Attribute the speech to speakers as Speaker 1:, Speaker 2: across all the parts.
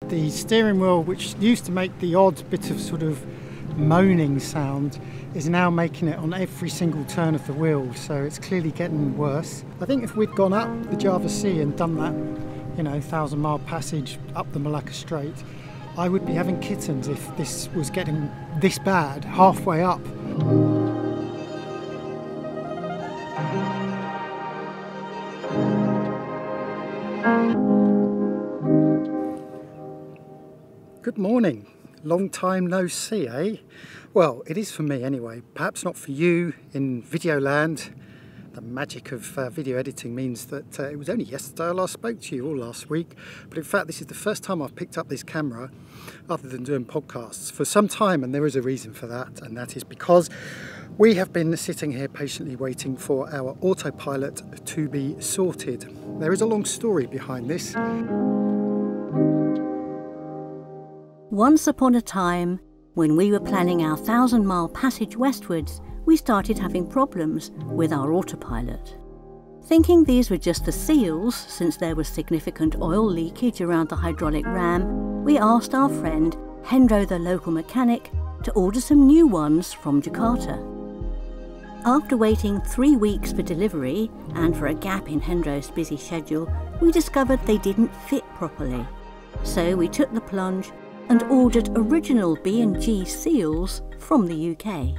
Speaker 1: The steering wheel, which used to make the odd bit of sort of moaning sound, is now making it on every single turn of the wheel, so it's clearly getting worse. I think if we'd gone up the Java Sea and done that, 1,000-mile passage up the Malacca Strait, I would be having kittens if this was getting this bad halfway up. Good morning. Long time no see, eh? Well, it is for me anyway. Perhaps not for you in video land. The magic of video editing means that it was only yesterday I last spoke to you, or last week. But in fact, this is the first time I've picked up this camera, other than doing podcasts, for some time, and there is a reason for that, and that is because we have been sitting here patiently waiting for our autopilot to be sorted. There is a long story behind this.
Speaker 2: Once upon a time, when we were planning our 1,000-mile passage westwards, we started having problems with our autopilot. Thinking these were just the seals, since there was significant oil leakage around the hydraulic ram, we asked our friend, Hendro the local mechanic, to order some new ones from Jakarta. After waiting 3 weeks for delivery, and for a gap in Hendro's busy schedule, we discovered they didn't fit properly. So we took the plunge and ordered original B&G seals from the UK.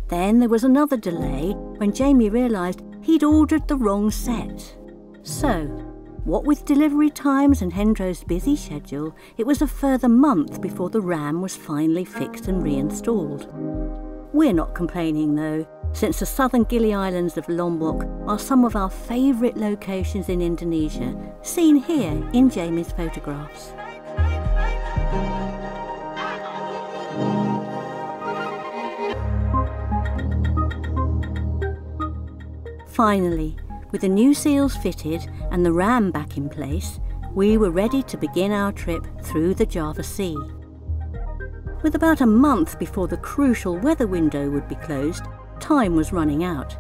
Speaker 2: Then there was another delay when Jamie realised he'd ordered the wrong set. So, what with delivery times and Hendro's busy schedule, it was a further month before the ram was finally fixed and reinstalled. We're not complaining though, since the southern Gili Islands of Lombok are some of our favourite locations in Indonesia, seen here in Jamie's photographs. Finally, with the new seals fitted and the ram back in place, we were ready to begin our trip through the Java Sea. With about a month before the crucial weather window would be closed, time was running out,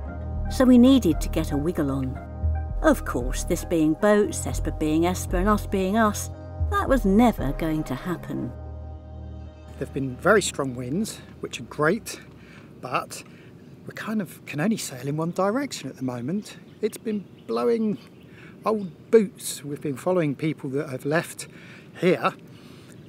Speaker 2: so we needed to get a wiggle on. Of course, this being boats, Esper being Esper and us being us, that was never going to happen.
Speaker 1: There have been very strong winds, which are great, but we kind of can only sail in one direction at the moment. It's been blowing old boots. We've been following people that have left here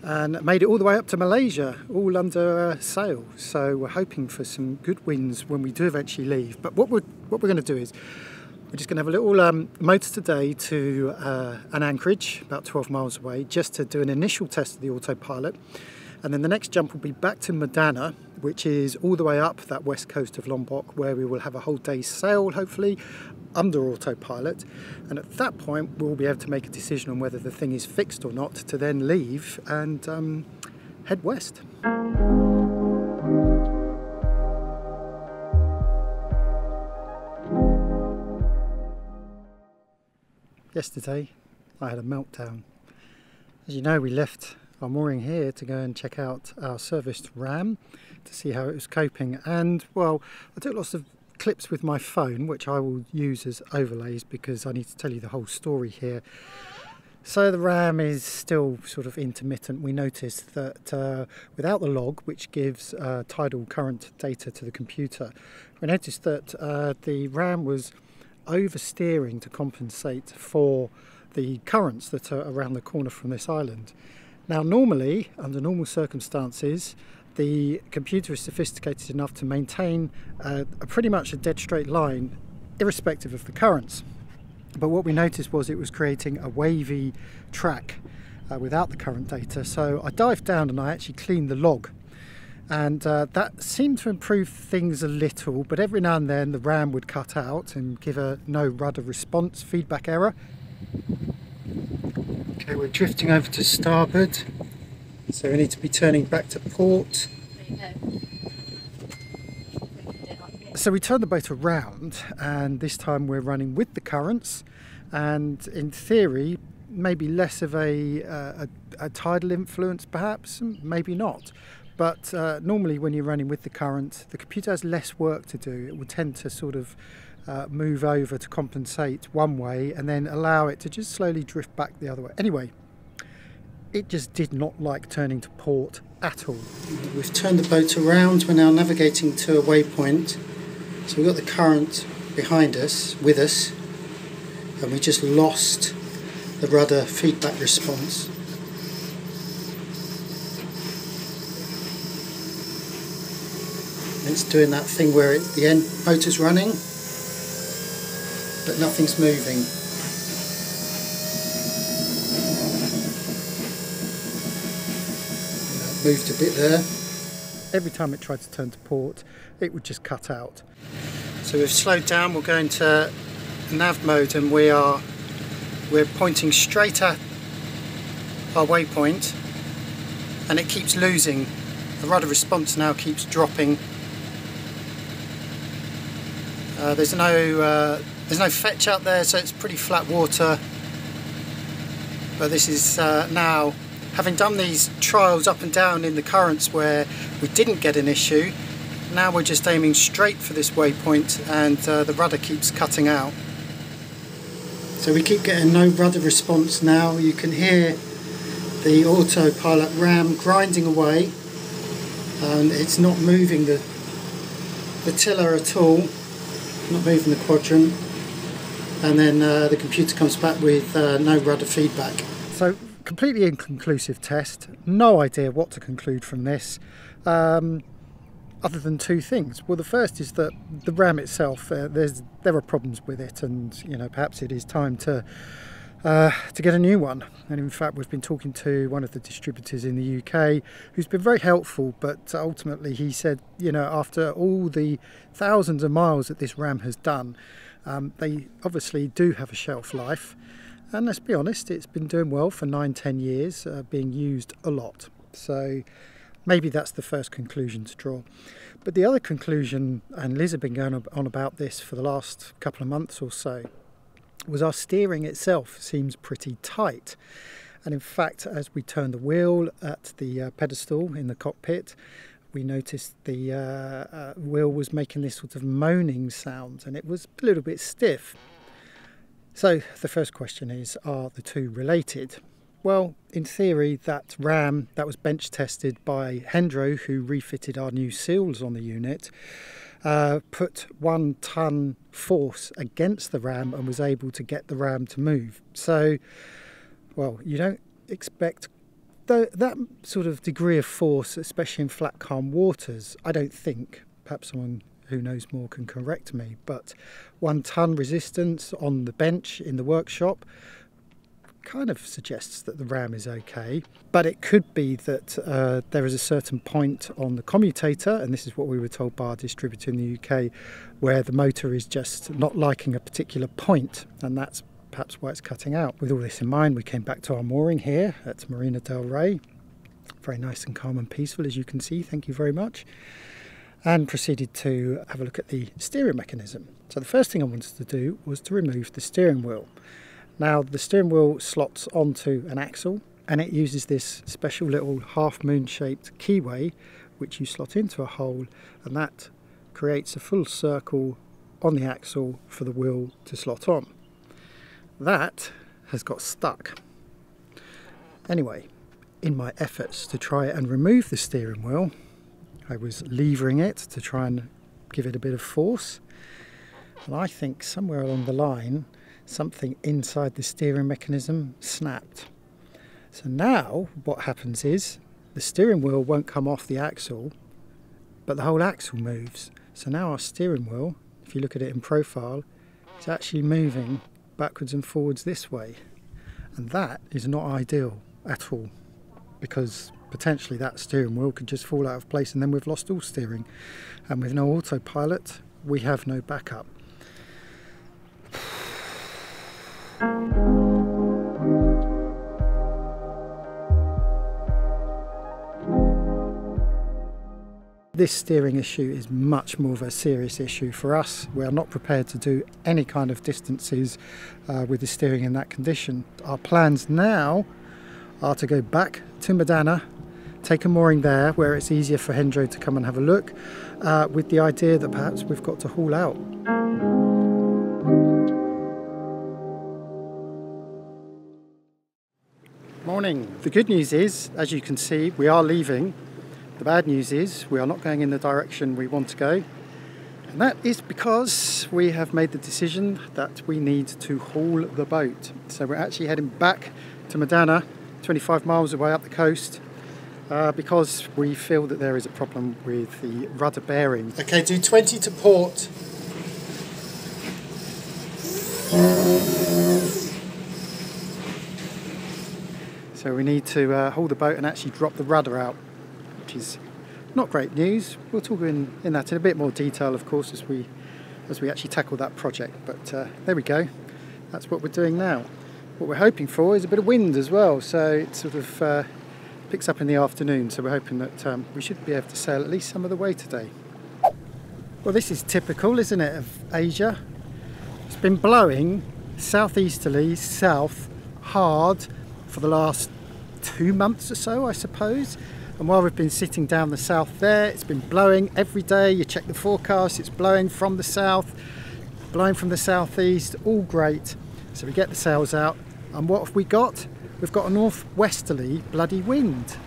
Speaker 1: and made it all the way up to Malaysia, all under sail. So we're hoping for some good winds when we do eventually leave. But what we're going to do is we're just going to have a little motor today to an anchorage about 12 miles away, just to do an initial test of the autopilot. And then the next jump will be back to Madana, which is all the way up that west coast of Lombok, where we will have a whole day's sail, hopefully, under autopilot. And at that point, we'll be able to make a decision on whether the thing is fixed or not, to then leave and head west. Yesterday, I had a meltdown. As you know, we left our mooring here to go and check out our serviced ram to see how it was coping, and well, I took lots of clips with my phone which I will use as overlays because I need to tell you the whole story here. So the ram is still sort of intermittent. We noticed that without the log, which gives tidal current data to the computer, we noticed that the ram was oversteering to compensate for the currents that are around the corner from this island. Now normally, under normal circumstances, the computer is sophisticated enough to maintain pretty much a dead straight line, irrespective of the currents. But what we noticed was it was creating a wavy track without the current data. So I dived down and I actually cleaned the log. And that seemed to improve things a little, but every now and then the ram would cut out and give a no rudder response feedback error. Okay, we're drifting over to starboard, so we need to be turning back to port. So we turn the boat around, and this time we're running with the currents, and in theory maybe less of a tidal influence, perhaps, maybe not. But normally when you're running with the current, the computer has less work to do. It will tend to sort of move over to compensate one way and then allow it to just slowly drift back the other way. Anyway, it just did not like turning to port at all. We've turned the boat around, we're now navigating to a waypoint. So we've got the current behind us, with us, and we just lost the rudder feedback response. It's doing that thing where the end motor's running, but nothing's moving. Moved a bit there. Every time it tried to turn to port, it would just cut out. So we've slowed down, we're going to nav mode, and we're pointing straight at our waypoint, and it keeps losing. The rudder response now keeps dropping. There's no fetch out there, so it's pretty flat water. But this is now, having done these trials up and down in the currents where we didn't get an issue, now we're just aiming straight for this waypoint, and the rudder keeps cutting out. So we keep getting no rudder response now. You can hear the autopilot ram grinding away, and it's not moving the tiller at all, not moving the quadrant, and then the computer comes back with no rudder feedback. So completely inconclusive test, no idea what to conclude from this, other than two things. Well, the first is that the ram itself, there are problems with it, and perhaps it is time to get a new one. And in fact, we've been talking to one of the distributors in the UK who's been very helpful, but ultimately he said, after all the thousands of miles that this ram has done, they obviously do have a shelf life. And let's be honest, it's been doing well for 9-10 years, being used a lot. So maybe that's the first conclusion to draw. But the other conclusion, and Liz had been going on about this for the last couple of months or so, was our steering itself seems pretty tight. And in fact, as we turned the wheel at the pedestal in the cockpit, we noticed the wheel was making this sort of moaning sound, and it was a little bit stiff. So the first question is, are the two related? Well, in theory, that ram that was bench tested by Hendro, who refitted our new seals on the unit, put 1 ton force against the ram and was able to get the ram to move. So, well, you don't expect that sort of degree of force, especially in flat, calm waters. I don't think, perhaps someone who knows more can correct me, but 1 ton resistance on the bench in the workshop kind of suggests that the ram is okay. But it could be that there is a certain point on the commutator, and this is what we were told by our distributor in the UK, where the motor is just not liking a particular point, and that's perhaps why it's cutting out. With all this in mind, we came back to our mooring here at Marina del Rey. Very nice and calm and peaceful, as you can see, thank you very much. And proceeded to have a look at the steering mechanism. So the first thing I wanted to do was to remove the steering wheel. Now the steering wheel slots onto an axle, and it uses this special little half moon shaped keyway which you slot into a hole, and that creates a full circle on the axle for the wheel to slot on. That has got stuck. Anyway, in my efforts to try and remove the steering wheel, I was levering it to try and give it a bit of force, and I think somewhere along the line something inside the steering mechanism snapped. So now what happens is the steering wheel won't come off the axle, but the whole axle moves. So now our steering wheel, if you look at it in profile, is actually moving backwards and forwards this way, and that is not ideal at all, because potentially that steering wheel could just fall out of place, and then we've lost all steering, and with no autopilot we have no backup. This steering issue is much more of a serious issue for us. We are not prepared to do any kind of distances with the steering in that condition. Our plans now are to go back to Madana, take a mooring there where it's easier for Hendro to come and have a look, with the idea that perhaps we've got to haul out. Morning. morning. The good news is, as you can see, we are leaving. The bad news is we are not going in the direction we want to go. And that is because we have made the decision that we need to haul the boat. So we're actually heading back to Madana, 25 miles away up the coast, because we feel that there is a problem with the rudder bearing. Okay, do 20 to port. So we need to haul the boat and actually drop the rudder out, which is not great news. We'll talk in that in a bit more detail, of course, as we actually tackle that project. But there we go. That's what we're doing now. What we're hoping for is a bit of wind as well, so it sort of picks up in the afternoon. So we're hoping that we should be able to sail at least some of the way today. Well, this is typical, isn't it, of Asia? It's been blowing southeasterly, south, hard for the last 2 months or so, I suppose. And while we've been sitting down the south there, it's been blowing every day. You check the forecast, it's blowing from the south, blowing from the southeast, all great. So we get the sails out, and what have we got? We've got a northwesterly bloody wind.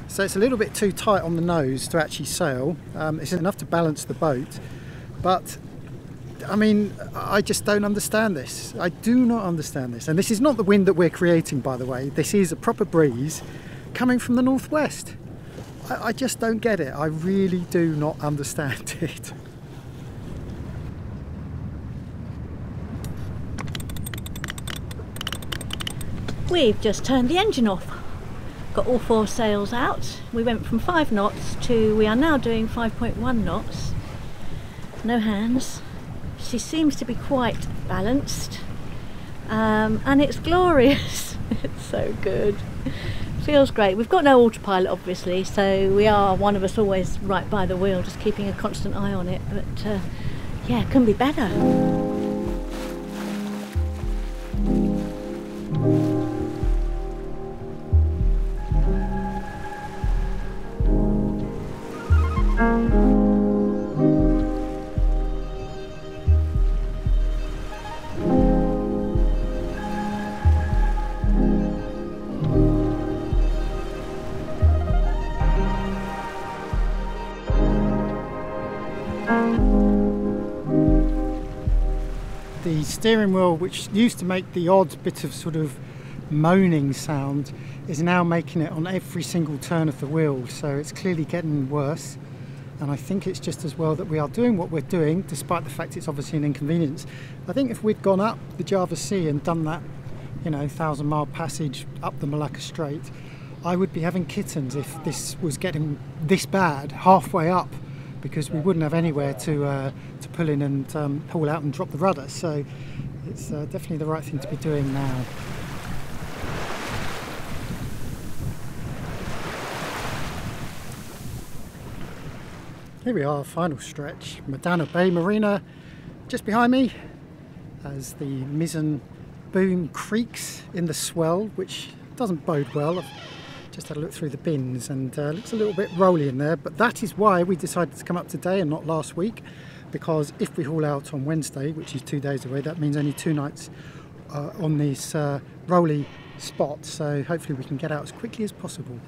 Speaker 1: So it's a little bit too tight on the nose to actually sail. It's enough to balance the boat, but I mean, I just don't understand this. I do not understand this. And this is not the wind that we're creating, by the way. This is a proper breeze coming from the northwest. I just don't get it. I really do not understand it.
Speaker 2: We've just turned the engine off. Got all 4 sails out. We went from 5 knots to, we are now doing 5.1 knots. No hands. She seems to be quite balanced. And it's glorious. It's so good. Feels great. We've got no autopilot, obviously, so we are, one of us, always right by the wheel, just keeping a constant eye on it. But yeah, it couldn't be better.
Speaker 1: The steering wheel, which used to make the odd bit of sort of moaning sound, is now making it on every single turn of the wheel, so it's clearly getting worse. And I think it's just as well that we are doing what we're doing, despite the fact it's obviously an inconvenience. I think if we'd gone up the Java Sea and done that, you know, 1,000-mile passage up the Malacca Strait, I would be having kittens if this was getting this bad halfway up, because we wouldn't have anywhere to pull in and pull out and drop the rudder. So it's definitely the right thing to be doing now. Here we are, final stretch. Madana Bay Marina just behind me, as the mizzen boom creaks in the swell, which doesn't bode well. I've just had a look through the bins and looks a little bit rolly in there, but that is why we decided to come up today and not last week, because if we haul out on Wednesday, which is 2 days away, that means only 2 nights on this rolly spot, so hopefully we can get out as quickly as possible.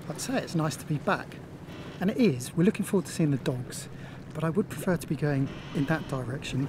Speaker 1: I'd say it's nice to be back, and it is. We're looking forward to seeing the dogs, but I would prefer to be going in that direction.